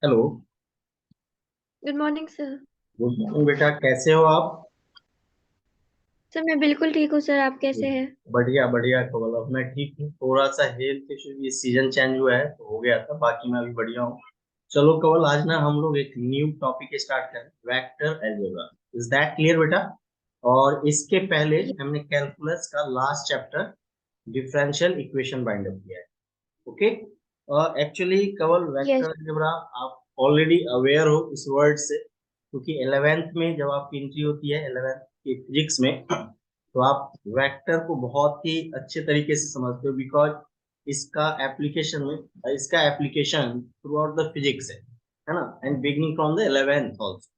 Hello. Good morning sir. Good morning बेटा, कैसे हो आप? सर मैं बिल्कुल ठीक हूँ सर, आप कैसे हैं? बढ़िया बढ़िया कमल, अब मैं ठीक हूँ। थोड़ा सा हेल्थ इशू, ये सीजन चेंज हुआ है तो हो गया था, बाकी मैं अभी बढ़िया हूँ। चलो कमल, आज ना हम लोग एक न्यू टॉपिक स्टार्ट करें, vector algebra. Is that clear बेटा? और इसके पहले हमने कैलकुलस का last chapter differential equation bind up किया है। ओके। एक्चुअली कमल, वेक्टर यस। अलजेब्रा आप ऑलरेडी अवेयर हो इस वर्ड से, क्योंकि 11th में जब आपकी एंट्री होती है 11th की फिजिक्स में, तो आप वेक्टर को बहुत ही अच्छे तरीके से समझते हो, बिकॉज इसका application through out the physics है ना, and beginning from the 11th also.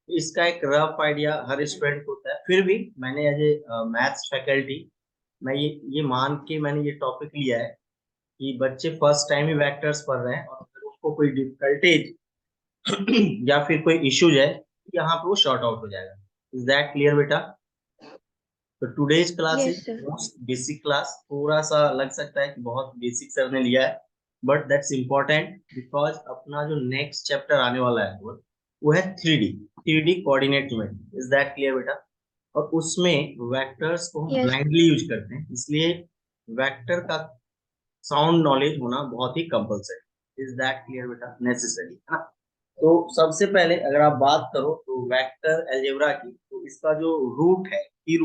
इसका एक रफ आइडिया हर स्टूडेंट को होता है, फिर भी मैंने एज ए मैथ्स फैकल्टी, मैं ये मान के मैंने ये टॉपिक लिया है कि बच्चे फर्स्ट टाइम ही वेक्टर्स पढ़ रहे हैं, और अगर उसको कोई डिफिकल्टीज या फिर कोई इश्यूज है, यहाँ पे वो शॉर्ट आउट हो जाएगा। इज दैट क्लियर बेटा? तो today's class is yes sir. Most basic class. थोड़ा सा लग सकता है कि बहुत बेसिक सर ने लिया है, बट दैट्स इम्पोर्टेंट, बिकॉज अपना जो नेक्स्ट चैप्टर आने वाला है वो है 3D coordinate geometry. Is that clear बेटा? और उसमें वेक्टर्स को हम यस। ब्लाइंडली यूज करते हैं, इसलिए वेक्टर का साउंड नॉलेज होना बहुत ही कंपलसरी। इज दैट क्लियर बेटा? नेसेसरी है ना। तो सबसे पहले अगर आप बात करो तो वेक्टर अलजेब्रा की, तो इसका जो की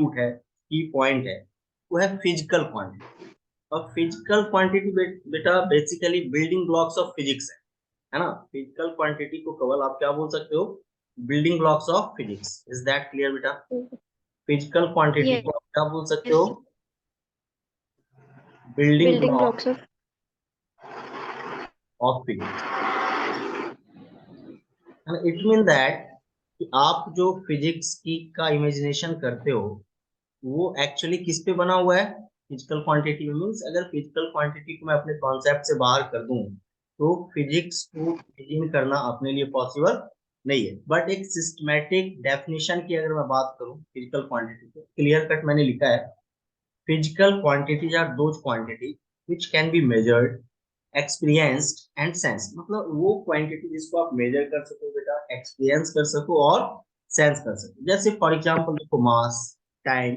पॉइंट है, वो है फिजिकल क्वांटिटी। और फिजिकल क्वांटिटी बेटा basically building blocks of physics है ना। फिजिकल क्वांटिटी को केवल आप क्या बोल सकते हो? Building blocks of physics. Is that clear बेटा? फिजिकल क्वांटिटी को आप क्या बोल सकते हो? Yes. Building building block blocks of. Of physics. It mean that कि आप जो फिजिक्स की का इमेजिनेशन करते हो, वो एक्चुअली किस पे बना हुआ है? फिजिकल क्वांटिटी में। मीन्स अगर फिजिकल क्वांटिटी को मैं अपने कॉन्सेप्ट से बाहर कर दूं, तो फिजिक्स को इमेजिन करना अपने लिए पॉसिबल नहीं है। बट एक सिस्टमैटिक डेफिनेशन की अगर मैं बात करूं फिजिकल क्वांटिटी को, क्लियर कट मैंने लिखा है, physical quantities are those quantity which can be measured, experienced and sense. मतलब वो क्वांटिटी जिसको आप मेजर कर सको बेटा, एक्सपीरियंस कर सको और सेंस कर सको। जैसे फॉर एग्जांपल देखो, मास, टाइम,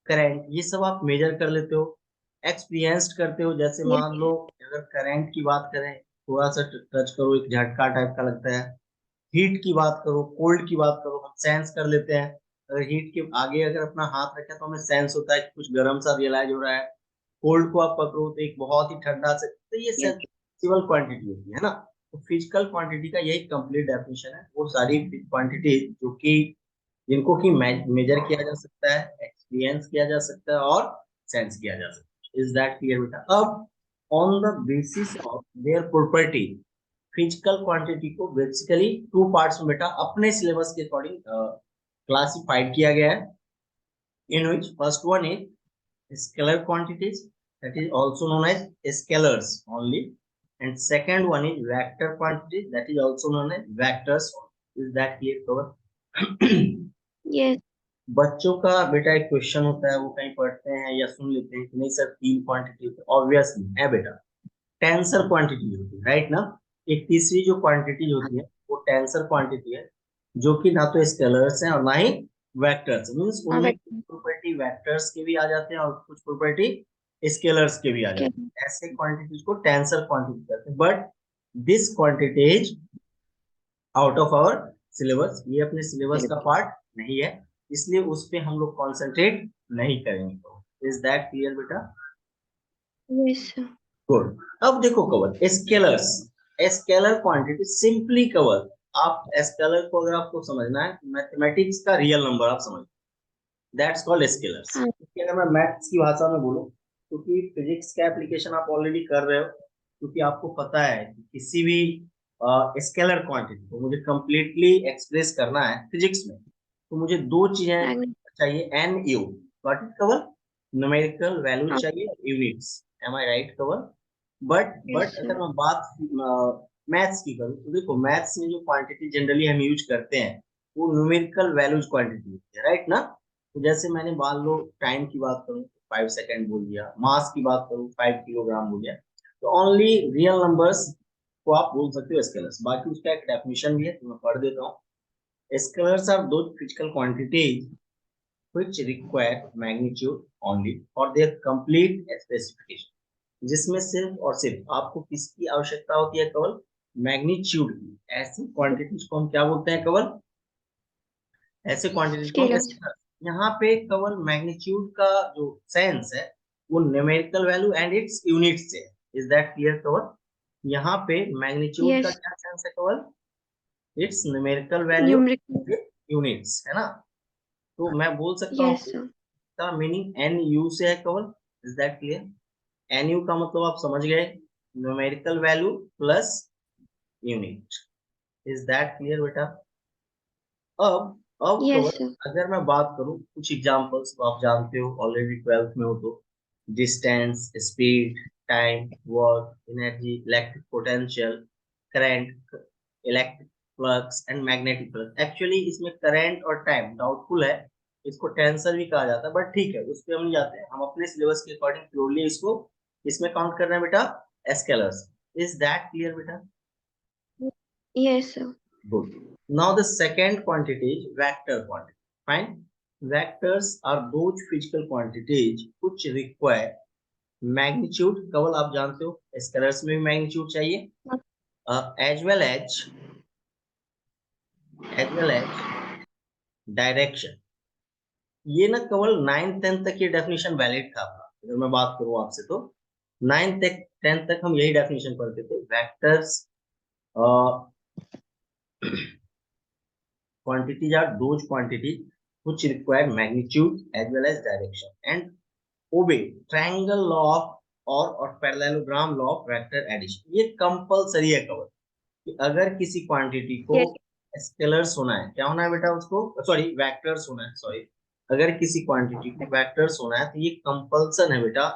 करंट, ये सब आप मेजर कर लेते हो, एक्सपीरियंस्ड करते हो। जैसे मान यस। लो अगर करंट की बात करें, थोड़ा सा टच करो, एक झटका टाइप का लगता है। हीट की बात करो, कोल्ड की बात करो, हम सेंस कर लेते हैं। अगर हीट के आगे अगर अपना हाथ रखें तो हमें सेंस होता है कि कुछ गर्म सा रियलाइज हो रहा है। कोल्ड को आप पकड़ो तो एक बहुत ही ठंडा से, तो ये यस। सेंसिबल क्वांटिटी होती है ना। तो फिजिकल क्वांटिटी का यही कंप्लीट डेफिनेशन है, वो सारी क्वांटिटी जो कि जिनको कि मेजर किया जा सकता है, एक्सपीरियंस किया जा सकता है और सेंस किया जा सकता है। इज दैट क्लियर बेटा? अब on the basis of their property, physical quantity को बेसिकली टू पार्ट्स में बेटा अपने सिलेबस के अकॉर्डिंग क्लासिफाइड किया गया है, in which first one is scalar quantities, that is also known as scalars only, and second one is vector quantities, that is also known as vectors only. Is that clear cover? Yes. बच्चों का बेटा एक question होता है, वो कहीं पढ़ते हैं या सुन लेते हैं कि नहीं सर, तीन क्वांटिटी होती है। ऑब्वियसली है बेटा, टेंसर क्वांटिटी होती है, राइट ना। एक तीसरी जो क्वांटिटी होती है वो टेंसर क्वांटिटी है, जो कि ना तो स्केलर्स हैं और ना ही वेक्टर्स। मीन्स हाँ उनमें बेटा। कुछ प्रॉपर्टी वेक्टर्स के भी आ जाते हैं और कुछ प्रॉपर्टी स्केलर्स के भी आ जाते हैं। ऐसे क्वांटिटीज को टेंसर क्वांटिटी कहते हैं। But this quantities out of our syllabus, ये अपने सिलेबस का पार्ट नहीं है, इसलिए उस पे हम लोग कॉन्सेंट्रेट नहीं करेंगे। इज दैट क्लियर बेटा? यस। गुड। अब देखो cover scalars, scalar quantity simply cover. आप स्केलर को अगर आपको समझना है, मैथमेटिक्स का रियल नंबर आप समझ, दैट्स कॉल्ड स्केलर्स। हाँ। अगर मैं मैथ्स की भाषा में बोलूं, क्योंकि फिजिक्स का एप्लीकेशन आप ऑलरेडी कर रहे हो, क्योंकि आपको पता है कि किसी भी स्केलर क्वांटिटी को मुझे कंप्लीटली एक्सप्रेस करना है फिजिक्स में, तो मुझे दो चीजें मैग्नेट। चाहिए, एन यू, व्हाट इज कवर, न्यूमेरिकल वैल्यू हाँ। चाहिए, यूनिट्स। एम आई राइट कवर? बट यस अगर सर। मैं बात मैथ्स की करूँ, तो देखो मैथ्स में जो क्वांटिटी जनरली हम यूज करते हैं, वो न्यूमेरिकल वैल्यूज क्वांटिटी होती है, राइट ना। तो जैसे मैंने मान लो टाइम की बात करूँ, 5 सेकेंड बोल दिया। मास की बात करूँ, 5 किलोग्राम बोल दिया। तो ओनली रियल नंबर्स को आप बोल सकते हो स्केलर्स। बाकी उसका एक डेफिनेशन भी है, तो मैं पढ़ देता हूँ। Scalars are those physical quantities which require magnitude only for their complete specification, जिसमें सिर्फ और सिर्फ आपको किसकी आवश्यकता होती है, केवल मैग्नीट्यूड की। ऐसी क्वांटिटीज को हम क्या बोलते हैं, केवल ऐसे क्वांटिटीज को हम स्केलर्स। स्केलर। यहाँ पे केवल मैग्नीट्यूड का जो सेंस है वो numerical value and it's units से। इज दैट क्लियर केवल? यहाँ पे मैग्नीट्यूड का यस। क्या सेंस है, केवल it's numerical value numerical. Units, है ना। तो मैं बोल सकता यस हूँ सर। का मीनिंग एन यू से है केवल। Is that clear? N U का मतलब आप समझ गए, numerical value plus unit. Is that clear बेटा? अब यस केवल सर। अगर मैं बात करूं कुछ एग्जांपल्स, तो आप जानते हो ऑलरेडी 12th में हो तो, distance, speed, time, work, energy, electric potential, current, electric flux and magnetic flux. Actually इसमें करंट और टाइम डाउटफुल है, इसको टेंसर भी कहा जाता है, बट ठीक है, उस पर हम नहीं जाते हैं। हम अपने सिलेबस के अकॉर्डिंग प्योरली इसको इसमें काउंट कर रहे हैं बेटा, स्केलर्स। इज दैट क्लियर बेटा? Yes sir. Good. Now the second quantity is vector quantity. Fine. Vectors are those physical quantities which require magnitude, केवल आप जानते हो स्केलर्स में भी मैग्नीट्यूड चाहिए, as well as डायरेक्शन। ये ना केवल 9th 10th तक ये डेफिनेशन वैलिड था अपना। अगर मैं बात करूं आपसे तो 9th 10th तक हम यही डेफिनेशन पढ़ते थे, vectors quantities are those quantities which require magnitude as well as direction and obey triangle law of और parallelogram law of vector addition। ये कंपलसरी है कवर, कि अगर किसी क्वांटिटी को यस। स्केलर्स होना है, क्या होना है बेटा उसको, सॉरी वेक्टर्स होना है, सॉरी, अगर किसी क्वांटिटी को वेक्टर्स होना है तो ये कंपल्सन है बेटा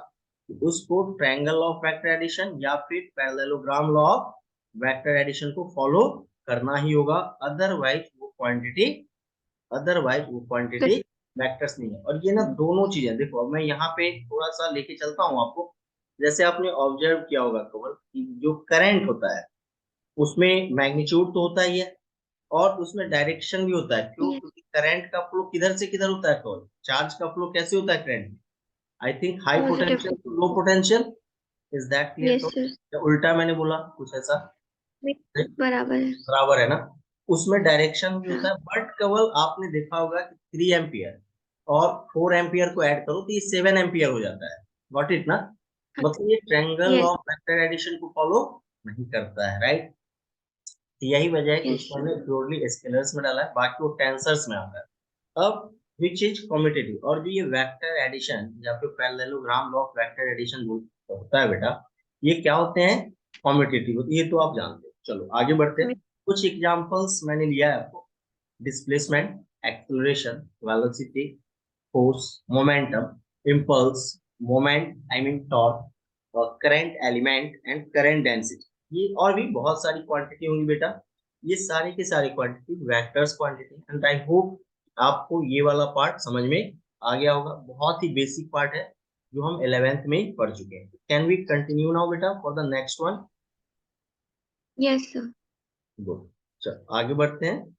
कि उसको triangle law of vector addition या फिर parallelogram law of vector addition को फॉलो करना ही होगा। अदरवाइज वो क्वांटिटी वेक्टर्स नहीं है। और ये ना दोनों चीजें देखो, अब मैं यहाँ पे थोड़ा सा लेके चलता हूँ आपको। जैसे आपने ऑब्जर्व किया होगा कमल कि जो करंट होता है उसमें मैग्नीट्यूड तो होता ही है, और उसमें डायरेक्शन भी होता है। क्यों? क्योंकि करंट का फ्लो किधर से किधर होता है, कमल चार्ज का फ्लो कैसे होता है करंट में? I think high positive potential से। To low potential. Is that clear? Yes sir. तो उल्टा मैंने बोला कुछ ऐसा? बराबर है। बराबर है ना। उसमें डायरेक्शन भी होता हाँ। है, बट केवल आपने देखा होगा कि 3 एम्पियर और 4 एम्पियर को ऐड करो तो ये 7 एम्पियर हो जाता है। गॉट इट ना? मतलब ये triangle yes. Of vector addition को फॉलो नहीं करता है, राइट। यही वजह है कि यस उसको सर। हमने प्योरली स्केलर्स में डाला है, बाकी वो टेंसर्स में आता है। अब विच इज कम्यूटेटिव, और जो ये वेक्टर एडिशन या फिर parallelogram law of vector addition होता है बेटा, ये क्या होते हैं, कम्यूटेटिव होते हैं, ये तो आप जानते हो। चलो आगे बढ़ते हैं। कुछ एग्जांपल्स मैंने लिया है आपको, displacement, acceleration, velocity, force, momentum, impulse, moment I mean torque, current element and current density. ये और भी बहुत सारी क्वांटिटी होंगी बेटा। ये सारी की सारी quantity vectors quantity, and I hope आपको ये वाला पार्ट समझ में आ गया होगा। बहुत ही बेसिक पार्ट है जो हम 11th में ही पढ़ चुके हैं। कैन वी कंटिन्यू नाउ बेटा for the next one? Yes sir. Good. चलो आगे बढ़ते हैं।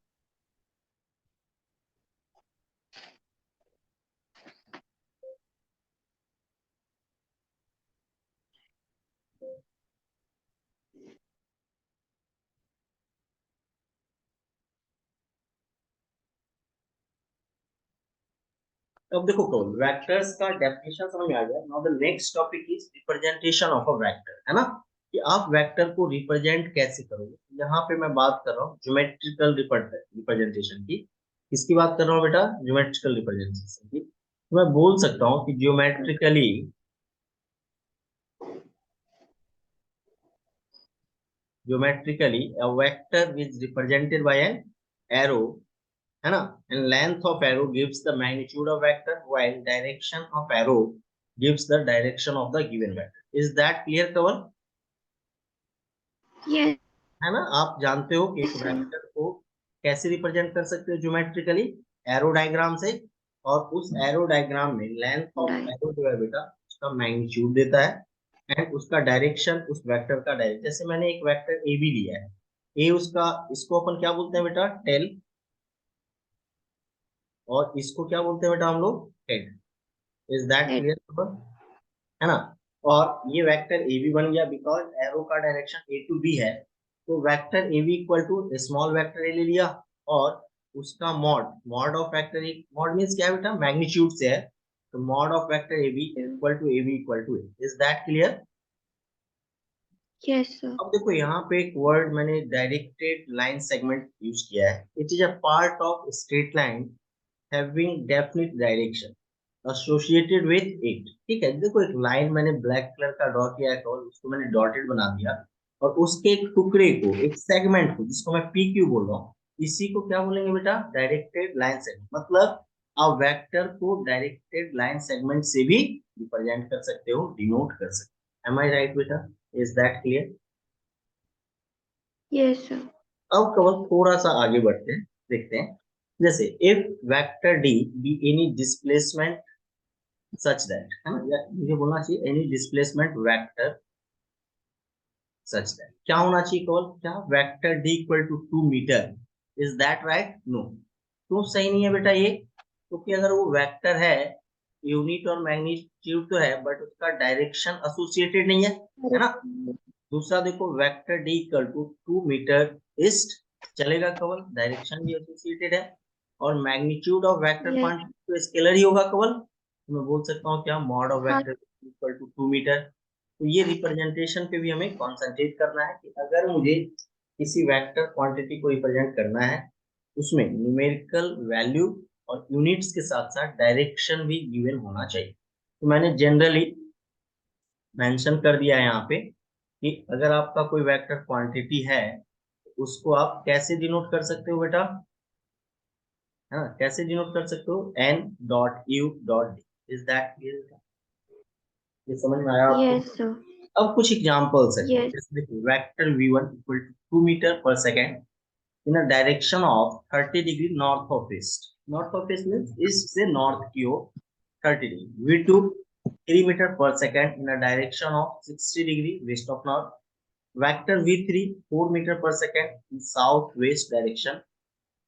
अब देखो कौन वेक्टर्स का डेफिनेशन समझ में आ गया। Now the next topic is representation of a vector, है ना, कि आप वेक्टर को रिप्रेजेंट कैसे करोगे। यहाँ पे मैं बात कर रहा हूँ ज्योमेट्रिकल रिप्रेजेंटेशन की। किसकी बात कर रहा हूँ बेटा? ज्योमेट्रिकल रिप्रेजेंटेशन की। तो मैं बोल सकता हूँ कि geometrically a vector is represented by an arrow, है ना, and length of arrow gives the magnitude of vector while direction of arrow gives the direction of the given vector। is that clear कवल? Yes है ना, आप जानते हो कि एक सर। वेक्टर को कैसे रिप्रेजेंट कर सकते हो ज्योमेट्रिकली, एरो डायग्राम से। और उस एरो डायग्राम में लेंथ ऑफ एरो जो है बेटा उसका मैग्नीट्यूड देता है, एंड उसका डायरेक्शन, उस वेक्टर का डायरेक्शन, जैसे मैंने एक वेक्टर ए बी लिया है, ए उसका, इसको अपन क्या बोलते हैं बेटा, टेल, और इसको क्या बोलते हैं बेटा हम लोग, head. Is that head. Clear, है ना। और ये वेक्टर ए बी बन गया बिकॉज एरो का डायरेक्शन ए टू बी है, तो vector A B equal to small vector A ले लिया, और उसका mod, mod of vector A, mod means क्या है बेटा, मैग्नीट्यूड से है, तो mod of vector A B equal to A B equal to A. Is that clear. Yes sir. अब देखो यहाँ पे एक वर्ड मैंने डायरेक्टेड लाइन सेगमेंट यूज किया है, it is a part of straight line having definite direction associated with it. ठीक है, देखो एक लाइन मैंने ब्लैक कलर का ड्रॉ किया है और उसको मैंने डॉटेड बना दिया, और उसके एक टुकड़े को, एक सेगमेंट को, जिसको मैं पी क्यू बोल रहा हूँ, इसी को क्या बोलेंगे बेटा, डायरेक्टेड लाइन सेगमेंट। मतलब आप वेक्टर को डायरेक्टेड लाइन सेगमेंट से भी रिप्रेजेंट कर सकते हो, डिनोट कर सकते हो। एम आई राइट बेटा, is that clear. Yes sir. अब कवर थोड़ा सा आगे बढ़ते हैं, देखते हैं, जैसे if vector D be any displacement such that, है ना, या मुझे बोलना चाहिए any displacement vector such that, क्या होना चाहिए केवल, क्या, vector D equal to 2 metre. Is that right, no, क्यों सही नहीं है बेटा ये, क्योंकि अगर वो वेक्टर है, यूनिट और मैग्नीट्यूड तो है, बट उसका डायरेक्शन एसोसिएटेड नहीं है ना। दूसरा देखो, vector D equal to 2 metre east, चलेगा केवल, डायरेक्शन भी एसोसिएटेड है, और magnitude of vector yes. Quantity तो स्केलर ही होगा केवल, तो मैं बोल सकता हूँ क्या, मॉड ऑफ हाँ वेक्टर इक्वल टू 2 मीटर। तो ये रिप्रेजेंटेशन पे भी हमें कॉन्सेंट्रेट करना है कि अगर मुझे किसी वेक्टर क्वांटिटी को रिप्रेजेंट करना है, उसमें न्यूमेरिकल वैल्यू और यूनिट्स के साथ साथ डायरेक्शन भी गिवन होना चाहिए। तो मैंने जनरली मेंशन कर दिया है यहाँ पे कि अगर आपका कोई वेक्टर क्वांटिटी है, तो उसको आप कैसे डिनोट कर सकते हो बेटा, है ना, कैसे डिनोट कर सकते हो, N dot U dot D. Is that clear, ये समझ में आया आपको। Yes sir. अब कुछ एग्जांपल्स है, यस। जैसे देखो, vector v1 equal to 2 metre पर second in a direction of 30 degree north of east, north of east means east से नॉर्थ की ओर 30 डिग्री, v2 3 मीटर पर second in a direction of 60 degree west of north, vector v3 4 metre पर second in south west direction,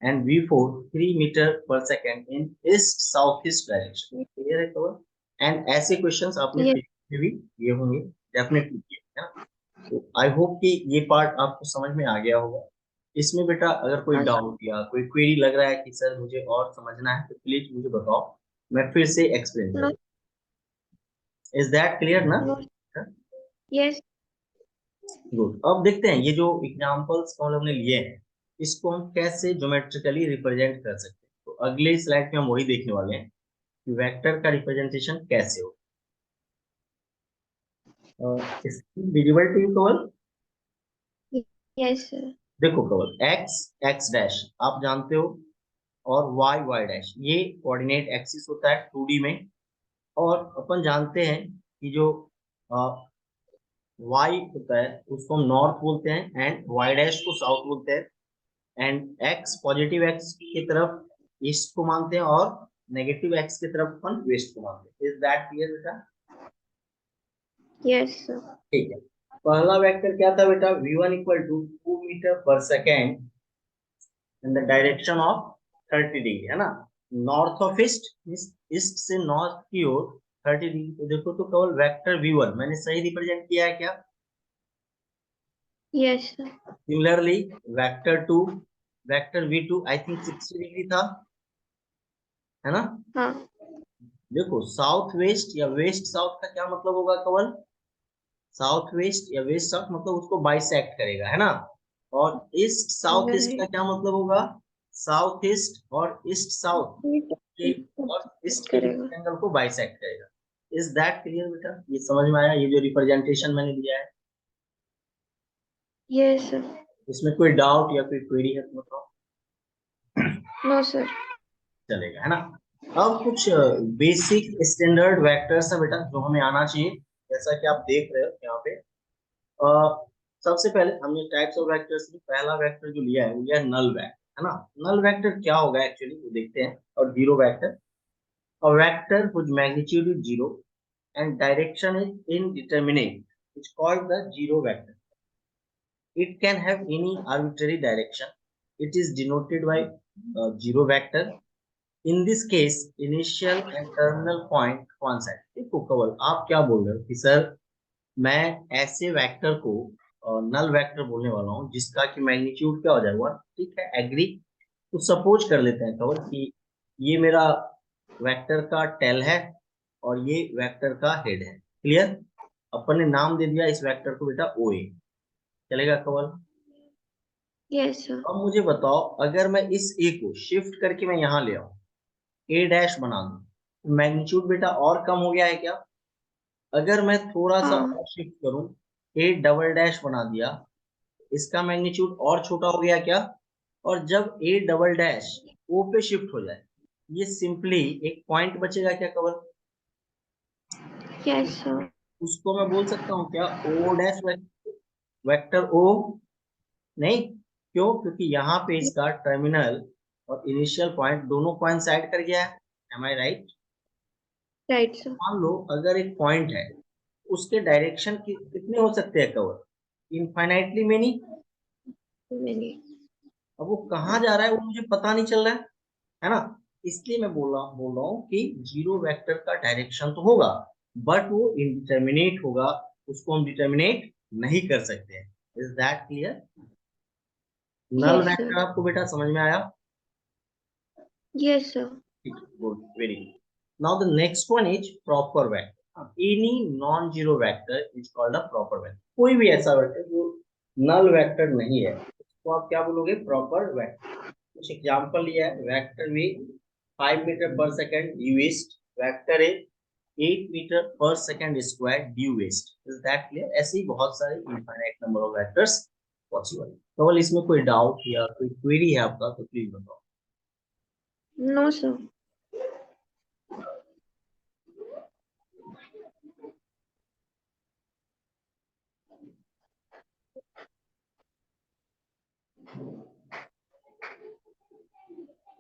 and v4 3 metre पर second in east south east direction. Clear है कवर। And ऐसे questions आपने yes. Physics में भी ये होंगे, डेफिनेटली किए, है ना। तो आई होप कि ये पार्ट आपको समझ में आ गया होगा। इसमें बेटा अगर कोई हाँ डाउट या कोई क्वेरी लग रहा है कि सर मुझे और समझना है, तो प्लीज मुझे बताओ, मैं फिर से एक्सप्लेन नो। करूँ। इज दैट क्लियर ना। नो। यस। गुड, अब देखते हैं ये जो एग्जांपल्स हम लोग ने लिए हैं, इसको हम कैसे ज्योमेट्रिकली रिप्रेजेंट कर सकते हैं। तो अगले स्लाइड में हम वही देखने वाले हैं कि वेक्टर का रिप्रेजेंटेशन कैसे हो। इसकी विजिबल टू कवर, यस सर। देखो कवर, एक्स एक्स डैश आप जानते हो, और वाई वाई डैश, ये कोऑर्डिनेट एक्सिस होता है 2D में। और अपन जानते हैं कि जो वाई होता है उसको हम नॉर्थ बोलते हैं, एंड वाई डैश को साउथ बोलते हैं, एंड एक्स पॉजिटिव एक्स की तरफ ईस्ट को मानते हैं, और नेगेटिव एक्स की तरफ अपन वेस्ट को मानते हैं। इज दैट क्लियर बेटा। Yes sir. ठीक है, पहला वेक्टर क्या था बेटा, v1 इक्वल टू 2 मीटर पर second in the direction of 30 degree, है ना, नॉर्थ ऑफ ईस्ट, ईस्ट से नॉर्थ की ओर 30 डिग्री। तो देखो, तो केवल वेक्टर v1 मैंने सही रिप्रेजेंट किया है क्या। Yes sir. Similarly vector 2, vector v2 I think 60 degree था, है ना। हाँ। देखो साउथ वेस्ट या वेस्ट साउथ का क्या मतलब होगा केवल, साउथ वेस्ट या वेस्ट साउथ मतलब उसको बाइसेक्ट करेगा, है ना। और ईस्ट साउथ ईस्ट का क्या मतलब होगा, साउथ ईस्ट और ईस्ट साउथ के, और ईस्ट के करेगा। बीच एंगल को बाइसेक्ट करेगा। इज दैट क्लियर बेटा, ये समझ में आया, ये जो रिप्रेजेंटेशन मैंने दिया है, यस सर। इसमें कोई डाउट या कोई क्वेरी है तो बताओ। No sir. चलेगा, है ना। अब कुछ बेसिक स्टैंडर्ड वेक्टर्स है बेटा जो हमें आना चाहिए, जैसा कि आप देख रहे हो यहाँ पे। सबसे पहले हमने टाइप्स ऑफ वेक्टर्स में पहला वेक्टर जो लिया है वो लिया है नल वेक्टर, है ना। नल वेक्टर क्या होगा एक्चुअली वो देखते हैं। और zero vector, a vector whose magnitude is 0 and direction is indeterminate is called the zero vector. It can have any arbitrary direction. It is denoted by zero vector. In this case, initial and terminal point कौन सा है? देखो कवल, आप क्या बोल रहे हो कि सर मैं ऐसे वेक्टर को नल वेक्टर बोलने वाला हूँ जिसका कि मैग्नीट्यूड क्या हो जाएगा? ठीक है, एग्री। तो सपोज कर लेते हैं कवल कि ये मेरा वेक्टर का टेल है और ये वेक्टर का हेड है। क्लियर? अपन ने नाम दे दिया इस वेक्टर को बेटा ओ ए। चलेगा कवल? Yes sir. अब मुझे बताओ, अगर मैं इस ए को शिफ्ट करके मैं यहाँ ले आऊं, ए डैश बना दूं, मैग्नीट्यूड बेटा और कम हो गया है क्या? अगर मैं थोड़ा सा हाँ। और शिफ्ट करूं, ए डबल डैश बना दिया, इसका मैग्नीट्यूड और छोटा हो गया क्या? और जब ए डबल डैश ओ पे शिफ्ट हो जाए, ये सिंपली एक पॉइंट बचेगा क्या कवर? Yes sir. उसको मैं बोल सकता हूँ क्या ओ डैश वेक्टर ओ? नहीं। क्यों? क्योंकि यहाँ पे इसका टर्मिनल और इनिशियल पॉइंट दोनों कोइंसाइड कर गया है। M I right? Right sir. मान लो अगर एक पॉइंट है, उसके डायरेक्शन कितने हो सकते हैं कवर? Infinitely many. मैंने। अब वो कहाँ जा रहा है वो मुझे पता नहीं चल रहा है ना? इसलिए मैं बोल रहा हूँ कि जीरो वेक्टर का डायरेक्शन तो होगा, बट वो इनडिटर्मिनेट होगा, उसको हम डिटर्मिनेट नहीं कर सकते हैं। Is that clear? Null yes sir. Vector आपको बेटा समझ में आया? Yes sir. Good, very good. Now the next one is proper vector. Any non-zero vector is called a proper vector. कोई भी ऐसा वेक्टर जो नल वेक्टर नहीं है, तो आप क्या बोलोगे? Proper vector. कुछ एग्जांपल लिया है, वेक्टर वी 5 मीटर पर second due east, vector A 8 metre पर second square due east. Is that clear? ऐसे ही बहुत सारे infinite number of vectors possible. केवल इसमें कोई डाउट या कोई क्वेरी है आपका तो प्लीज बताओ। No sir.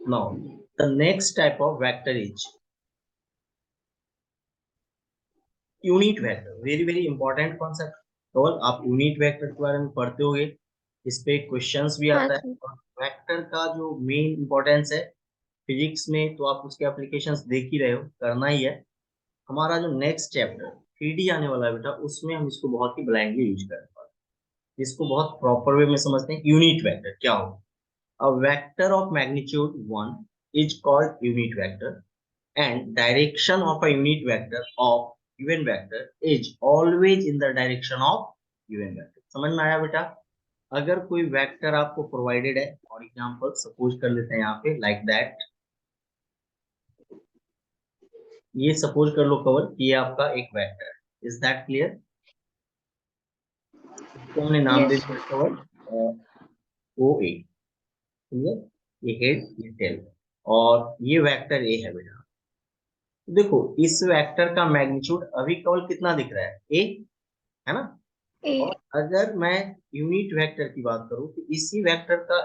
Now, the next type of vector is unit vector. Very very important concept. केवल आप यूनिट वेक्टर के बारे में पढ़ते होगे, इस पे क्वेश्चंस भी हाँ आता है। सर। और वेक्टर का जो मेन इंपॉर्टेंस है फिजिक्स में, तो आप उसके एप्लीकेशंस देख ही रहे हो, करना ही है। हमारा जो नेक्स्ट चैप्टर 3D आने वाला है बेटा, उसमें हम इसको बहुत ही ब्लाइंडली यूज करेंगे, इसको बहुत प्रॉपर वे में समझते हैं। यूनिट वेक्टर क्या हो? A vector of magnitude 1 is called unit vector, and direction of a unit vector of given vector is always in the direction of given vector। समझ में आया बेटा? अगर कोई वेक्टर आपको प्रोवाइडेड है, और एग्जांपल सपोज कर लेते हैं यहाँ पे लाइक दैट, ये सपोज कर लो कवर कि ये आपका एक वेक्टर है। Is that clear? इसको हमने नाम दे यस दिया सर। कवर ओ ए। क्लियर? ये हेड, ये टेल, और ये वेक्टर ए है बेटा। देखो इस वेक्टर का मैग्नीट्यूड अभी केवल कितना दिख रहा है? ए, है ना? ए। और अगर मैं यूनिट वेक्टर की बात करूं तो इसी वेक्टर का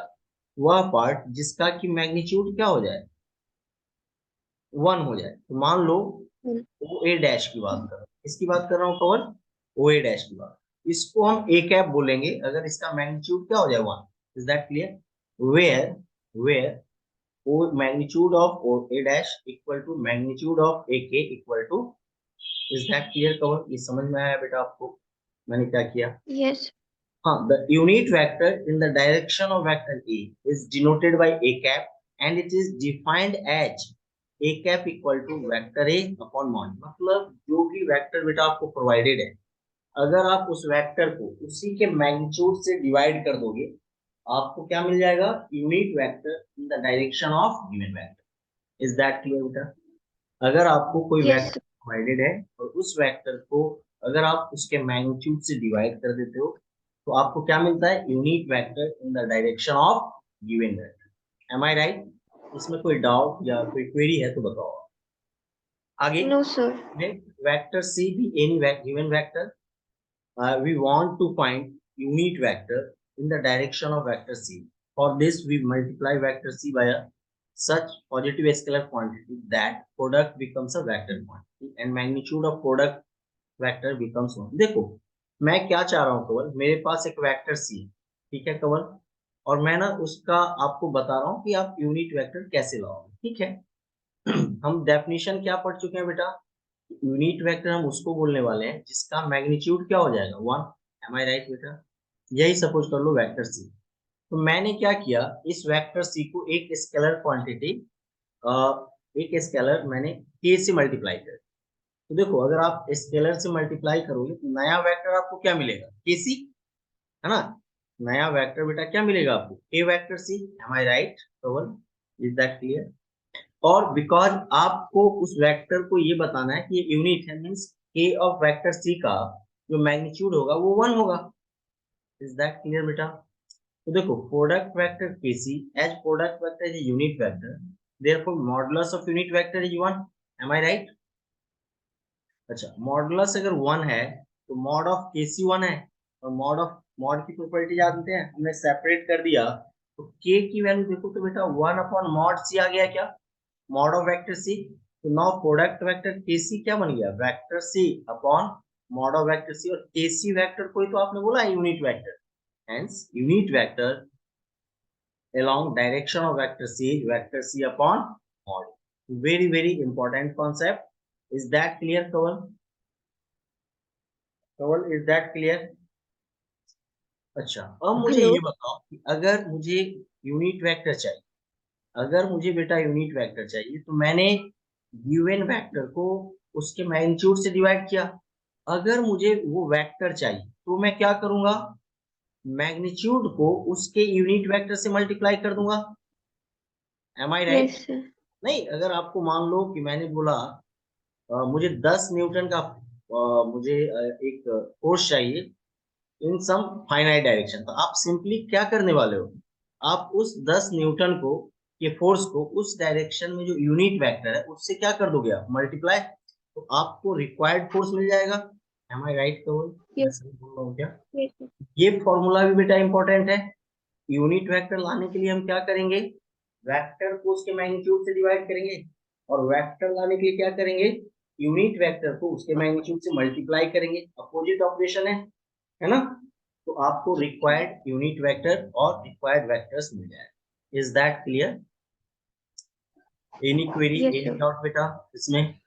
वह पार्ट जिसका कि मैग्नीट्यूड क्या हो जाए? 1 हो जाए। तो मान लो ओ ए डैश की बात कर रहा हूं, इसकी बात कर रहा हूँ कवर, ओ ए डैश की बात। इसको हम ए कैप बोलेंगे अगर इसका मैग्नीट्यूड क्या हो जाए? 1। Is that clear? Where where O magnitude of O A dash equal to magnitude of A के equal to. Is that clear कवर? ये समझ में आया बेटा आपको मैंने क्या किया? यस। हाँ, the unit vector in the direction of vector A is denoted by a cap, and it is defined as a cap equal to vector A upon mod। मतलब जो भी वेक्टर बेटा आपको प्रोवाइडेड है, अगर आप उस वेक्टर को उसी के मैग्नीट्यूड से डिवाइड कर दोगे, आपको क्या मिल जाएगा? Unit vector in the direction of given vector. Is that clear बेटा? अगर आपको कोई यस वेक्टर प्रोवाइडेड है और उस वेक्टर को अगर आप उसके मैग्नीट्यूड से डिवाइड कर देते हो, तो आपको क्या मिलता है? Unit vector in the direction of given vector. Am I right? इसमें कोई डाउट या कोई क्वेरी है तो बताओ। आगे, नो सर। वेक्टर सी भी any given vector, we want to find unit vector in the direction of vector c. For this we multiply vector c by a such positive scalar quantity that product becomes a vector quantity and magnitude of product vector becomes 1। देखो मैं क्या चाह रहा हूँ कवल, मेरे पास एक vector C है, ठीक है कवल, और मैं ना उसका आपको बता रहा हूँ कि आप यूनिट वेक्टर कैसे लाओगे, ठीक है। हम डेफिनेशन क्या पढ़ चुके हैं बेटा, यूनिट वेक्टर हम उसको बोलने वाले हैं जिसका मैग्नीट्यूड क्या हो जाएगा 1। एम आई राइट बेटा? यही सपोज कर लो वेक्टर सी। तो मैंने क्या किया, इस वेक्टर सी को एक स्केलर क्वांटिटी, एक स्केलर मैंने के से मल्टीप्लाई कर। तो देखो अगर आप स्केलर से मल्टीप्लाई करोगे तो नया वेक्टर आपको क्या मिलेगा, के सी, है ना। नया वेक्टर बेटा क्या मिलेगा आपको, के vector C. M I right कवन? Is that clear? और बिकॉज आपको उस वेक्टर को ये बताना है कि ये यूनिट है, मींस के ऑफ वेक्टर सी का जो मैग्नीट्यूड होगा वो 1 होगा। इज दैट क्लियर बेटा? तो देखो प्रोडक्ट वेक्टर केसी as product vector is unit vector, therefore modulus of unit vector is 1। Am I right? अच्छा, मॉडुलस अगर 1 है तो मॉड ऑफ केसी 1 है, और मॉड की प्रॉपर्टी जानते हैं, हमने सेपरेट कर दिया। तो के की वैल्यू देखो तो बेटा 1 अपॉन मॉड सी आ गया, क्या मॉड ऑफ वेक्टर सी। तो नाउ प्रोडक्ट वेक्टर केसी क्या बन गया, vector C upon mod of vector C, और केसी वेक्टर कोई तो आपने बोला unit vector, hence unit vector along direction of vector c is vector c upon mod. Very very important concept. Is that clear Kaval? Kaval, is that clear? अच्छा, अब मुझे hello. ये बताओ कि अगर मुझे यूनिट वेक्टर चाहिए, अगर मुझे बेटा यूनिट वेक्टर चाहिए तो मैंने गिवन वेक्टर को उसके मैग्नीट्यूड से डिवाइड किया। अगर मुझे वो वेक्टर चाहिए तो मैं क्या करूंगा, मैग्नीट्यूड को उसके यूनिट वेक्टर से मल्टीप्लाई कर दूंगा। M I right? Yes sir. नहीं, अगर आपको मान लो कि मैंने बोला मुझे 10 न्यूटन का मुझे एक फोर्स चाहिए इन सम फाइनाइट डायरेक्शन, तो आप सिंपली क्या करने वाले हो, आप उस 10 न्यूटन को के फोर्स को उस डायरेक्शन में जो यूनिट वेक्टर है उससे क्या कर दोगे आप, मल्टीप्लाई। तो आपको रिक्वायर्ड फोर्स मिल जाएगा। M I right? तो मैं यस। सही बोल रहा हूँ क्या? Yes sir. ये फॉर्मूला भी बेटा इंपॉर्टेंट है। यूनिट वेक्टर लाने के लिए हम क्या करेंगे, वेक्टर को उसके मैग्नीट्यूड से डिवाइड करेंगे, और वेक्टर लाने के लिए क्या करेंगे, यूनिट वेक्टर को उसके मैग्नीट्यूड से मल्टीप्लाई करेंगे, अपोजिट ऑपरेशन है ना। तो आपको रिक्वायर्ड यूनिट वेक्टर और रिक्वायर्ड वेक्टर्स मिल जाए। Is that clear? Any query, yes any sir. Doubt बेटा इसमें?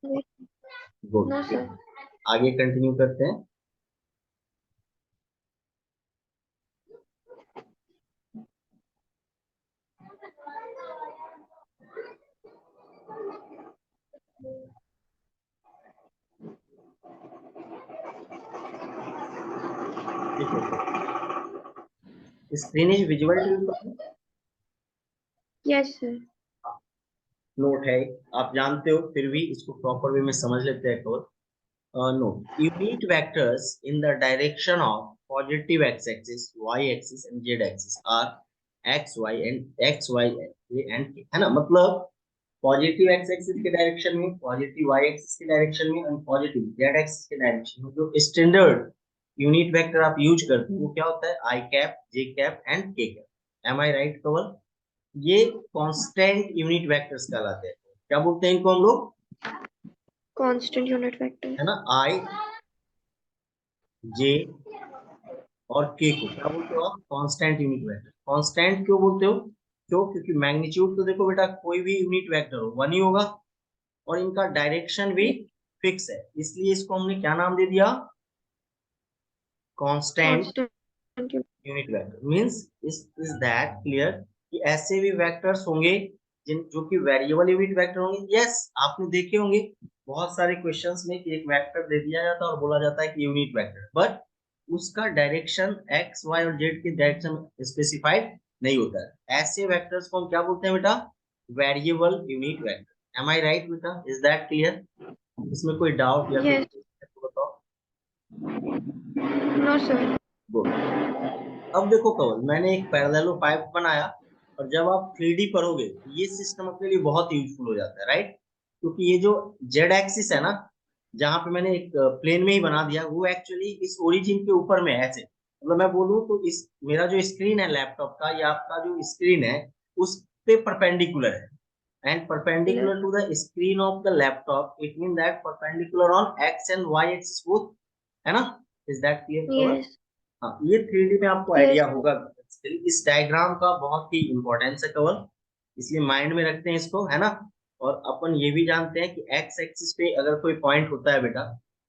गुड। No sir. आगे कंटिन्यू करते हैं। देखो screen is visual to you? Yes sir. Note है, आप जानते हो, फिर भी इसको प्रॉपर वे में समझ लेते हैं। No, unit vectors in the direction of positive x-axis, y-axis and z-axis are x, y and k, है ना। मतलब पॉजिटिव एक्स एक्सिस के डायरेक्शन में, पॉजिटिव वाई एक्सिस के डायरेक्शन में और पॉजिटिव जेड एक्सिस के डायरेक्शन में जो स्टैंडर्ड यूनिट वेक्टर आप यूज करते हो वो क्या होता है, आई कैप, जे कैप एंड के कैप। एम आई राइट कवल? ये कांस्टेंट यूनिट वेक्टर्स कहलाते हैं। क्या बोलते हैं इनको हम लोग, कांस्टेंट यूनिट वेक्टर। है ना। आई, जे और के को क्या बोलते हो आप, कांस्टेंट यूनिट वेक्टर। कांस्टेंट क्यों बोलते हो, क्यों, क्योंकि मैग्नीट्यूड तो देखो बेटा कोई भी यूनिट वेक्टर हो 1 ही होगा, और इनका डायरेक्शन भी फिक्स है, इसलिए इसको हमने क्या नाम दे दिया, constant constant. Unit vector. Means is that clear कि ऐसे भी वेक्टर्स होंगे जिन जो कि वेरिएबल यूनिट वेक्टर होंगे। यस, आपने देखे होंगे बहुत सारे क्वेश्चंस में कि एक वेक्टर दे दिया जाता है और बोला जाता है कि यूनिट वेक्टर, बट उसका डायरेक्शन एक्स वाई और जेड के डायरेक्शन स्पेसिफाइड नहीं होता है। ऐसे वेक्टर्स को हम क्या बोलते हैं बेटा, variable unit vector. Am I right बेटा? Is that clear? इसमें कोई डाउट या फिर यस। तो बताओ। No sir. गुड। अब देखो कवल, मैंने एक पैरेललोपाइप बनाया, और जब आप 3D पढ़ोगे तो ये सिस्टम अपने लिए बहुत यूजफुल हो जाता है, राइट। क्योंकि ये जो जेड एक्सिस है ना, जहां पे मैंने एक प्लेन में ही बना दिया, वो एक्चुअली इस ओरिजिन के ऊपर में है ऐसे। मतलब मैं बोलूँ तो इस मेरा जो स्क्रीन है लैपटॉप का या आपका जो स्क्रीन है उस पे परपेंडिकुलर है, and perpendicular to the screen of the laptop, it mean that perpendicular on x and y axis both, है ना। इज दैट क्लियर कवर? yes, हाँ, ये 3D में आपको yes, आइडिया होगा। इस डायग्राम का बहुत ही इंपॉर्टेंस है कवर, इसलिए माइंड में रखते हैं इसको, है ना। और अपन ये भी जानते हैं कि एक्स एक्सिस पे अगर कोई पॉइंट होता है बेटा,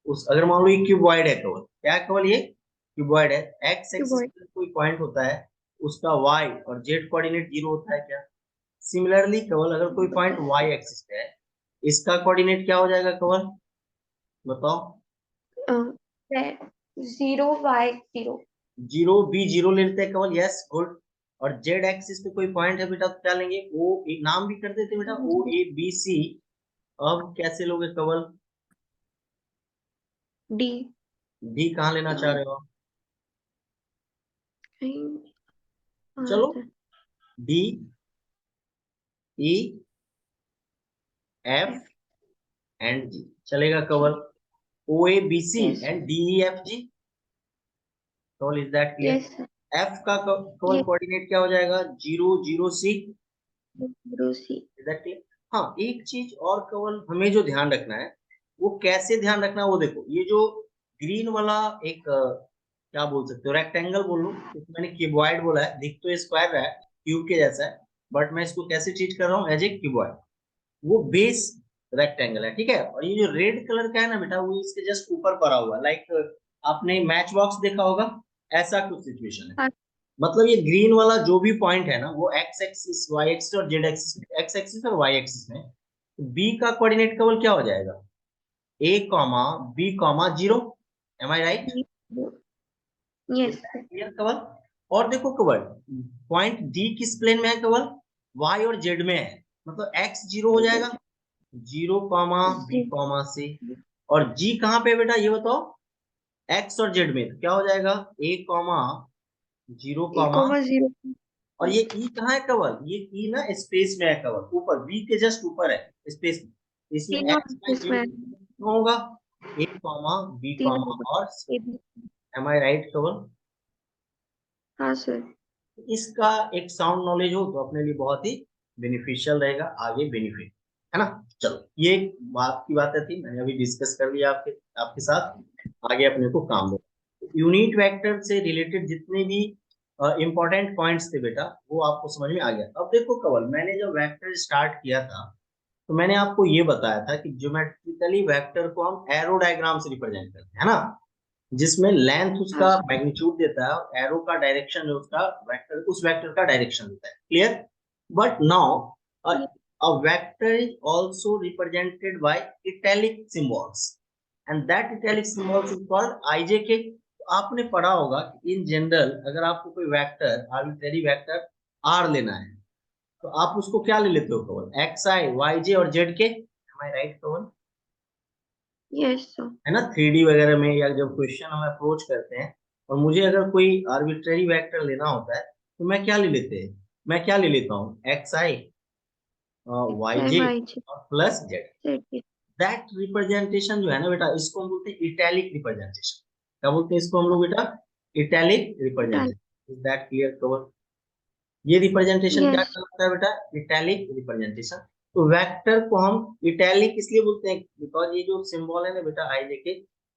उस अगर मान लो ये क्यूबॉइड है कवर, क्या है कवर, ये क्यूबॉइड है, एक्स एक्सिस keyboard, पे कोई पॉइंट होता है, उसका वाई और जेड कोऑर्डिनेट जीरो होता है क्या? सिमिलरली कवर अगर कोई पॉइंट वाई एक्सिस पे है, इसका कोऑर्डिनेट क्या हो जाएगा कवर, बताओ? uh, 0 by 0, zero B zero लेते हैं केवल, यस गुड। और जेड एक्सिस पे कोई पॉइंट है बेटा तो क्या लेंगे, ओ एक नाम भी कर देते हैं बेटा, ओ ए बी सी। अब कैसे लोगे केवल, D, डी कहाँ लेना चाह रहे हो आप? चलो, sir, D E F F, and G चलेगा G, केवल, O A B C yes, and D E F G, केवल, is that clear? yes, sir, F का केवल yes, कोऑर्डिनेट क्या हो जाएगा, zero zero C, 0, C, is that clear? हाँ, एक चीज और केवल हमें जो ध्यान रखना है, वो कैसे ध्यान रखना है, वो देखो, ये जो ग्रीन वाला एक क्या बोल सकते हो, रेक्टेंगल बोल लो, क्योंकि मैंने क्यूबॉइड बोला है, दिख तो स्क्वायर रहा है, क्यूब के जैसा है, बट मैं इसको कैसे ट्रीट कर रहा हूँ, एज ए क्यूबॉइड। वो बेस रेक्टेंगल है, ठीक है। और ये जो रेड कलर का है ना बेटा, वो इसके जस्ट ऊपर पड़ा हुआ है, लाइक आपने मैच बॉक्स देखा होगा, ऐसा कुछ सिचुएशन है। हाँ, मतलब ये ग्रीन वाला जो भी पॉइंट है ना, वो एक्स एक्सिस वाई एक्सिस और जेड एक्सिस, एक्स एक्सिस और वाई एक्सिस में, बी का कोऑर्डिनेट केवल क्या हो जाएगा, A comma B comma zero, am I right? yes, sir, clear कवर? और देखो कवर, पॉइंट डी किस प्लेन में है कवर, वाई और जेड में है, मतलब एक्स जीरो हो जाएगा, zero comma B Z, comma C. और जी कहाँ पे है बेटा, ये बताओ, एक्स और जेड में, तो क्या हो जाएगा, ए कॉमा जीरो कॉमा, 0, और ये ई कहाँ है कवर, ये ई ना स्पेस में है कवर, ऊपर बी के जस्ट ऊपर है स्पेस में, इसमें तीनों एक्स वाई इसमें जेड होगा, ए कॉमा बी तीनों कॉमा और, AB, M I right cover? हाँ सर, इसका एक साउंड नॉलेज हो तो अपने लिए बहुत ही बेनिफिशियल रहेगा, आगे बेनिफिट, है ना। चलो, ये एक बात की बातें थी, मैंने अभी डिस्कस कर लिया आपके आपके साथ, आगे अपने को काम हो। यूनिट वेक्टर से रिलेटेड जितने भी इंपॉर्टेंट पॉइंट्स थे बेटा, वो आपको समझ में आ गया। अब देखो कवल, मैंने जब वेक्टर स्टार्ट किया था, तो मैंने आपको ये बताया था कि ज्योमेट्रिकली वेक्टर को हम एरो डायग्राम से रिप्रेजेंट करते हैं, है ना, जिसमें लेंथ हाँ उसका सर, मैग्नीट्यूड देता है और एरो का डायरेक्शन जो उसका वेक्टर, उस वेक्टर का डायरेक्शन देता है, clear? But now a vector is also represented by italic symbols and that italic symbols is called ijk। तो आपने पढ़ा होगा कि इन जनरल अगर आपको कोई वेक्टर, आर्बिट्रेरी वेक्टर आर लेना है, तो आप उसको क्या ले लेते हो केवल, एक्स आई वाई जे और जेड के, एम आई राइट केवल? yes sir, है ना, 3D वगैरह में या जब क्वेश्चन हम अप्रोच करते हैं, और मुझे अगर कोई आर्बिट्रेरी वेक्टर लेना होता है, तो मैं क्या ले लेते हैं, मैं क्या ले लेता हूँ, एक्स आई वाई जे XIYG, और plus Z. ZK, that representation जो है ना बेटा, इसको हम बोलते हैं इटैलिक रिप्रेजेंटेशन। क्या बोलते हैं इसको हम लोग बेटा, italic Ital, representation. Is that clear कवर? ये रिप्रेजेंटेशन क्या yes, कहलाता है बेटा, इटैलिक रिप्रेजेंटेशन। तो वेक्टर को हम इटैलिक इसलिए बोलते हैं बिकॉज ये जो सिंबल है ना बेटा आई लेके,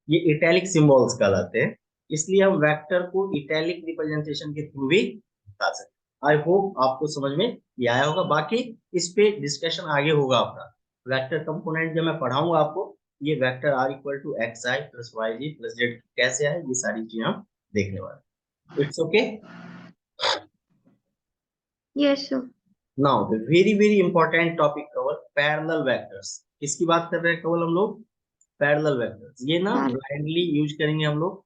ये इटैलिक सिंबल्स कहलाते हैं, इसलिए हम वेक्टर को इटैलिक रिप्रेजेंटेशन के थ्रू भी बता सकते हैं। आई होप आपको समझ में ये आया होगा, बाकी इस पे डिस्कशन आगे होगा अपना, वेक्टर कंपोनेंट जब मैं पढ़ाऊंगा आपको, ये vector R equal to x i plus y j plus z कैसे आए, ये सारी चीजें हम देखने वाले। It's okay. yes sir, now the very very important topic कवर, पैरेलल वेक्टर्स। किसकी बात कर रहे हैं कवर हम लोग, पैरेलल वेक्टर्स। ये ना Pal, ब्लाइंडली यूज करेंगे हम लोग,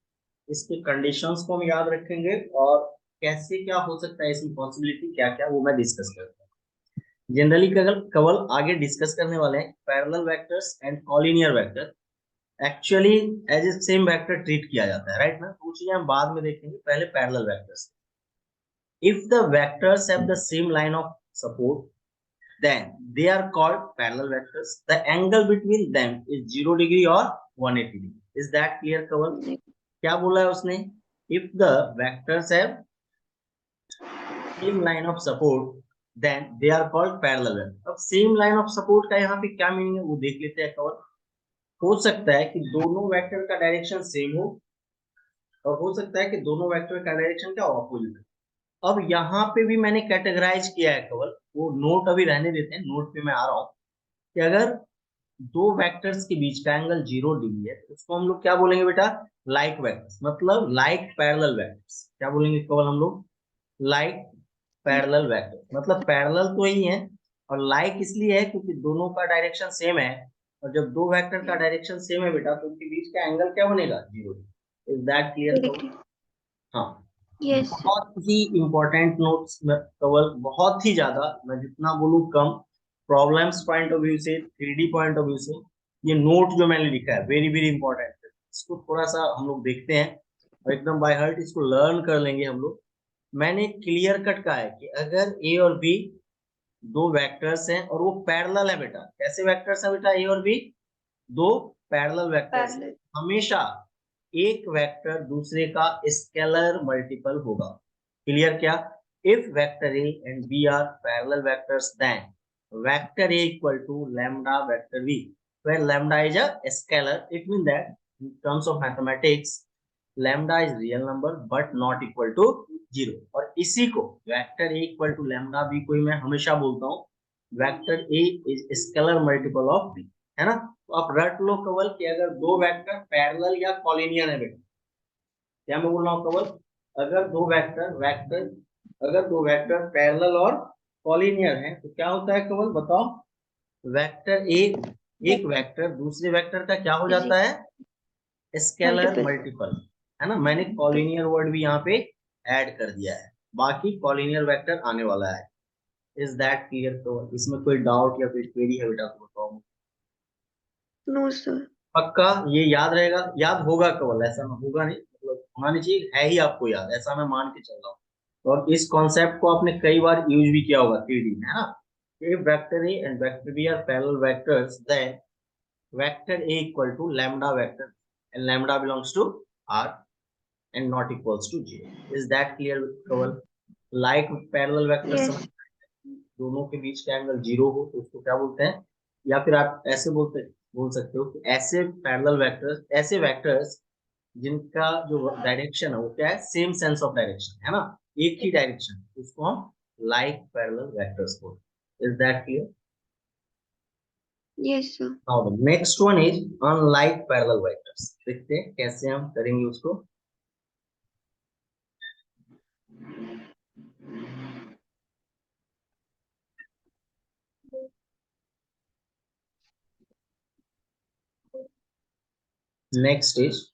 इसके कंडीशंस को हम याद रखेंगे, और कैसे क्या हो सकता है इसमें पॉसिबिलिटी क्या क्या, वो मैं डिस्कस करता हूँ। जनरली कवर आगे डिस्कस करने वाले हैं parallel vectors and collinear vector, actually as a same vector treat किया जाता है, राइट ना, वो चीजें हम बाद में देखेंगे, पहले parallel vectors. If the vectors have the same line of support, then they are called parallel vectors. The angle between them is 0 degree or 180 degree. Is that clear cover? क्या बोला है उसने, if the vectors have same line of support then they are called parallel vectors। अब same line of support का यहाँ पे क्या meaning है वो देख लेते हैं कवर। हो सकता है कि दोनों वेक्टर का डायरेक्शन सेम हो, और हो सकता है कि दोनों वेक्टर का डायरेक्शन क्या अपोजिट है। अब यहाँ पे भी मैंने कैटेगराइज किया है केवल, वो नोट अभी रहने देते हैं, नोट पे मैं आ रहा हूँ कि अगर दो वेक्टर्स के बीच का एंगल 0 डिग्री है तो उसको हम लोग क्या बोलेंगे बेटा, लाइक वेक्टर्स, मतलब लाइक पैरेलल वेक्टर्स। क्या बोलेंगे केवल हम लोग, लाइक पैरेलल वेक्टर, मतलब पैरेलल तो ही है और लाइक इसलिए है क्योंकि दोनों का डायरेक्शन सेम है। और जब दो वेक्टर का डायरेक्शन सेम है बेटा तो उनके बीच का एंगल क्या बनेगा, 0। Is that clear? हाँ। Yes sir. बहुत ही इंपॉर्टेंट नोट्स में कवर, बहुत ही ज्यादा, मैं जितना बोलूँ कम। प्रॉब्लम्स पॉइंट ऑफ व्यू से, 3D पॉइंट ऑफ व्यू से, ये नोट जो मैंने लिखा है वेरी वेरी इंपॉर्टेंट है। इसको थोड़ा सा हम लोग देखते हैं और एकदम बाय हार्ट इसको लर्न कर लेंगे हम लोग। मैंने क्लियर कट कहा है कि अगर ए और बी दो वेक्टर्स हैं और वो पैरेलल है बेटा, कैसे वेक्टर्स है बेटा, ए और बी दो पैरेलल वेक्टर्स, पैरेलल। हमेशा एक वेक्टर दूसरे का स्केलर मल्टीपल होगा। क्लियर क्या? If vector A and B are parallel vectors then vector A equal to lambda vector B, where lambda is a scalar. It means that in terms of mathematics lambda is real number but not equal to 0। और इसी को vector A equal to lambda B को ही मैं हमेशा बोलता हूँ vector A is scalar multiple of B, है ना। तो आप रट लो केवल कि अगर दो वेक्टर पैरेलल या कॉलिनियर है बेटा, क्या मैं बोल रहा हूँ केवल, अगर दो वेक्टर वेक्टर अगर दो वेक्टर पैरेलल और कॉलिनियर है तो क्या होता है केवल बताओ, वेक्टर एक वेक्टर दूसरे वेक्टर का क्या हो जाता है, स्केलर मल्टीपल। मल्टीपल, है ना। मैंने कॉलिनियर वर्ड भी यहाँ पे ऐड कर दिया है, बाकी कॉलिनियर वेक्टर आने वाला है। Is that clear? तो इसमें कोई डाउट या कोई क्वेरी है बेटा तो बताओ। No sir. पक्का ये याद रहेगा, याद होगा केवल, ऐसा ना होगा नहीं, मतलब होना नहीं चाहिए, है ही आपको याद, ऐसा मैं मान के चल रहा हूँ। और इस कॉन्सेप्ट को आपने कई बार यूज भी किया होगा 3D में, है ना। if vector a and vector b are parallel vectors then vector a equal to lambda vector and lambda belongs to r and not equals to 0। is that clear Kawal? like parallel vectors yes. समझ, दोनों के बीच का angle 0 हो तो उसको क्या बोलते हैं, या फिर आप ऐसे बोल सकते हो कि ऐसे पैरेलल वेक्टर्स, ऐसे वेक्टर्स जिनका जो डायरेक्शन है वो क्या है, सेम सेंस ऑफ डायरेक्शन, है ना, एक ही डायरेक्शन, उसको हम लाइक पैरेलल वेक्टर्स बोलते हैं। Is that clear? Yes sir. Now the next one is unlike parallel vectors. देखते हैं कैसे हम करेंगे उसको। Next is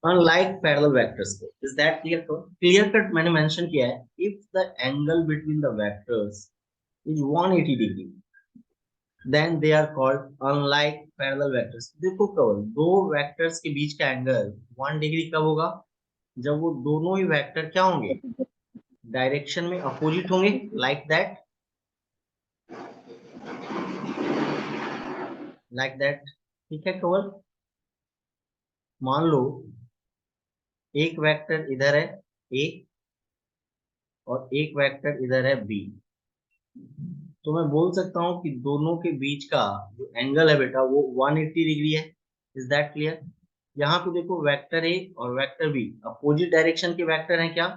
unlike parallel vectors। is that clear? Clear cut मैंने मेंशन किया है, if the angle between the vectors is 180 degree then they are called unlike parallel vectors। देखो केवल दो वेक्टर्स के बीच का एंगल 1 डिग्री कब होगा, जब वो दोनों ही वेक्टर क्या होंगे, डायरेक्शन में अपोजिट होंगे, लाइक दैट, लाइक दैट। ठीक है केवल, मान लो एक वेक्टर इधर है ए और एक वेक्टर इधर है बी, तो मैं बोल सकता हूँ कि दोनों के बीच का जो एंगल है बेटा वो 180 डिग्री है। Is that clear? यहाँ पे देखो वेक्टर ए और वेक्टर बी अपोजिट डायरेक्शन के वेक्टर हैं क्या,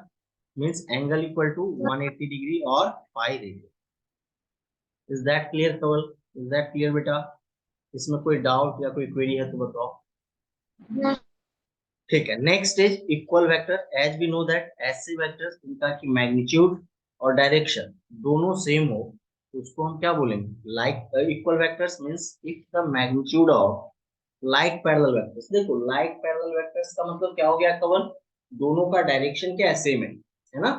means angle equal to 180 degree और phi degree. Is that clear कवल? इज दैट क्लियर बेटा? इसमें कोई डाउट या कोई क्वेरी है तो बताओ। ठीक है, next is equal vector. As we know that ऐसे वेक्टर्स इनका की मैग्नीट्यूड और डायरेक्शन दोनों सेम हो तो उसको हम क्या बोलेंगे, like equal vectors. Means if the magnitude of like parallel vectors, देखो लाइक पैरेलल वेक्टर्स का मतलब क्या हो गया कवन, दोनों का डायरेक्शन क्या है, सेम है ना।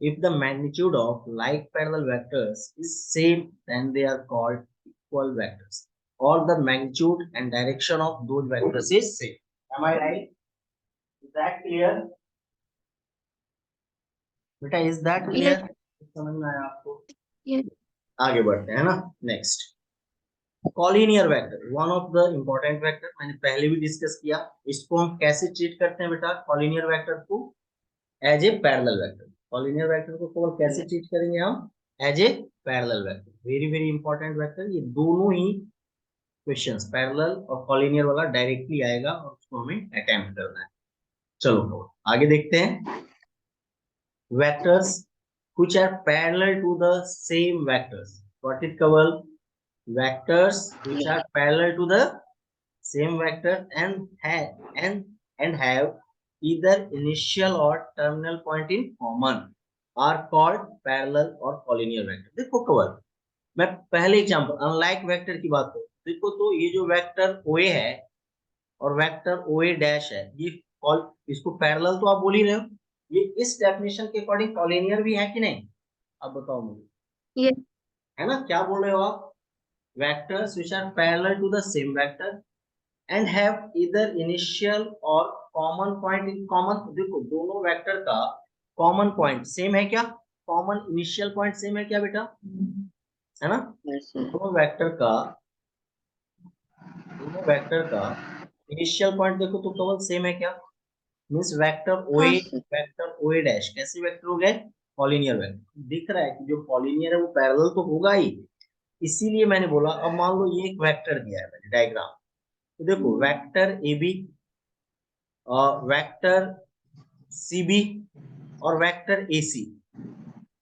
if the magnitude of like parallel vectors is same then they are called equal vectors, or the magnitude and direction of those vectors is same। am I right? Is that clear बेटा? is that clear? Yes. समझ में आया आपको? Yes. आगे बढ़ते हैं ना। Next, collinear vector, one of the important vector, मैंने पहले भी डिस्कस किया। इसको हम कैसे ट्रीट करते हैं बेटा, कॉलिनियर वेक्टर को as a parallel vector. Collinear vector को केवल कैसे ट्रीट करेंगे हम, as a parallel vector, very very important vector. ये दोनों ही क्वेश्चंस पैरेलल और कॉलिनियर वाला डायरेक्टली आएगा और उसको हमें अटेम्प्ट करना है। चलो तो आगे देखते हैं। Vectors which are parallel to the same vectors. Got it, Kaval? Vectors which are parallel to the same vector and have either initial or terminal point in common are called parallel or collinear vector. देखो कवल, मैं पहले example unlike vector की बात करूं, देखो तो ये जो वेक्टर OA है और वेक्टर OA डैश है, ये इसको पैरेलल तो आप बोल ही रहे हो, ये इस डेफिनेशन के अकॉर्डिंग कॉलिनियर भी है कि नहीं? अब बताओ मुझे, ये है ना? क्या बोल रहे हो आप? vectors which are parallel to the same vector and have either initial or common point in common। देखो दोनों वेक्टर का कॉमन पॉइंट सेम है क्या? कॉमन इनिशियल पॉइंट सेम है क्या बेटा? है ना? yes sir, दोनों वेक्टर का इनिशियल पॉइंट देखो तो केवल सेम है क्या? मींस वेक्टर ओए, हाँ सर, वेक्टर OA डैश कैसे वेक्टर हो गए? Collinear vector. दिख रहा है कि जो कॉलिनियर है वो पैरेलल तो होगा ही, इसीलिए मैंने बोला। अब मान लो ये एक वेक्टर दिया है मैंने डायग्राम, तो देखो वेक्टर AB, वेक्टर CB और वेक्टर AC,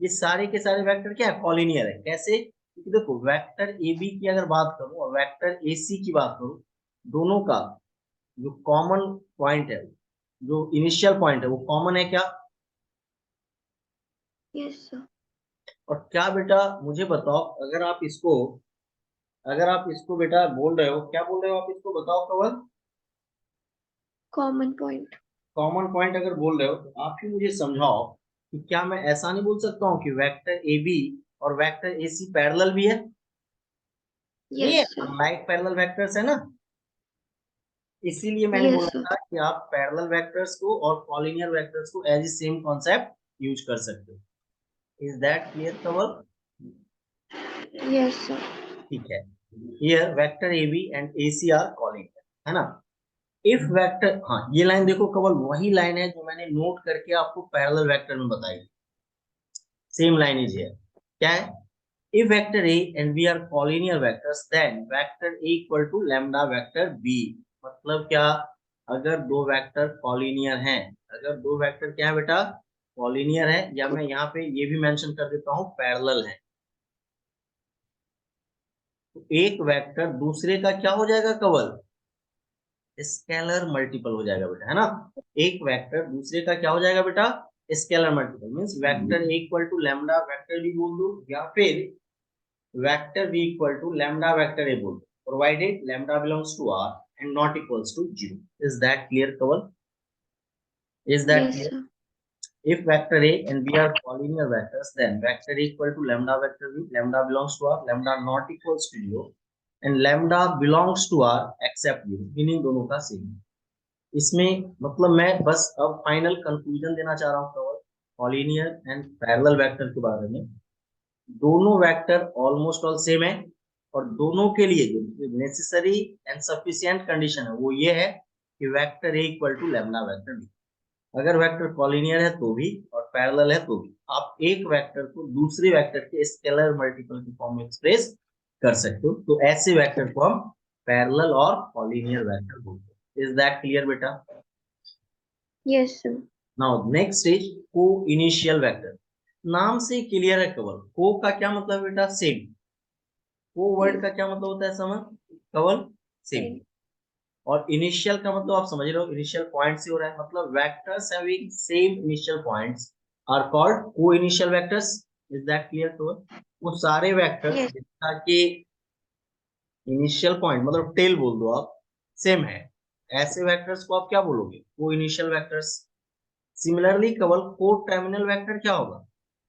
ये सारे के सारे वेक्टर क्या है? कॉलिनियर है। कैसे? क्योंकि देखो वेक्टर AB की अगर बात करूं और वेक्टर AC की बात करूं, दोनों का जो कॉमन पॉइंट है, जो इनिशियल पॉइंट है, वो कॉमन है क्या? yes sir, और क्या बेटा मुझे बताओ, अगर आप इसको बेटा बोल रहे हो, क्या बोल रहे हो आप इसको बताओ cover? common point, common point अगर बोल रहे हो तो आप ही मुझे समझाओ कि क्या मैं ऐसा नहीं बोल सकता हूँ कि वेक्टर AB और वेक्टर AC पैरेलल भी है? नहीं है, yes sir, unlike parallel vectors है ना। इसीलिए मैंने yes बोला sir, था कि आप पैरेलल वेक्टर्स को और कॉलिनियर वेक्टर्स को as a same concept use कर सकते हो। इज दैट क्लियर कवर? yes sir, ठीक है। Here vector AB and AC are collinear, है ना? इफ वेक्टर, हाँ ये लाइन देखो कवर, वही लाइन है जो मैंने नोट करके आपको पैरेलल वेक्टर में बताई। Same line is here. क्या है? if vector A and B are collinear vectors, then vector A equal to lambda vector B। मतलब क्या? अगर दो वेक्टर कॉलिनियर हैं, अगर दो वेक्टर क्या है बेटा? कॉलिनियर है, या मैं यहाँ पे ये भी मेंशन कर देता हूँ पैरेलल है, तो एक वेक्टर दूसरे का क्या हो जाएगा कवल? स्केलर मल्टीपल हो जाएगा बेटा, है ना? एक वेक्टर दूसरे का क्या हो जाएगा बेटा? Scalar multiple. Means vector A equal to lambda vector B बोल दो, या फिर vector B equal to lambda vector A बोल, provided lambda belongs to R and not equals to 0। Is that clear, Kaval? Is that yes clear? sir, If vector A and B are collinear vectors, then vector A equal to lambda vector B, lambda belongs to R, lambda not equals to 0, and lambda belongs to R except 0। Meaning दोनों का same. इसमें मतलब मैं बस अब final conclusion देना चाह रहा हूँ कवल कॉलिनियर एंड पैरेलल वेक्टर के बारे में। दोनों वेक्टर ऑलमोस्ट ऑल सेम है, और दोनों के लिए जो नेसेसरी एंड सफिशिएंट कंडीशन है वो ये है कि vector A equal to lambda vector B. अगर वेक्टर कॉलिनियर है तो भी और पैरेलल है तो भी आप एक वेक्टर को दूसरे वेक्टर के स्केलर मल्टीपल की फॉर्म में एक्सप्रेस कर सकते हो, तो ऐसे वेक्टर को हम पैरेलल और कॉलिनियर वेक्टर बोलते हैं। इज दैट क्लियर बेटा? yes sir, now next is को इनिशियल वेक्टर। नाम से क्लियर है केवल, को का क्या मतलब बेटा? सेम। को वर्ड का क्या मतलब होता है समझ कवल? सेम। same, और इनिशियल का मतलब आप समझ रहे हो, इनिशियल पॉइंट से हो रहा है, मतलब vectors having same initial points are called coinitial vectors. Is that clear तो? वो सारे वेक्टर्स yes, जिनका कि इनिशियल पॉइंट मतलब टेल बोल दो आप, सेम है, ऐसे वेक्टर्स को आप क्या बोलोगे? को इनिशियल वेक्टर्स। सिमिलरली केवल को टर्मिनल वेक्टर क्या होगा?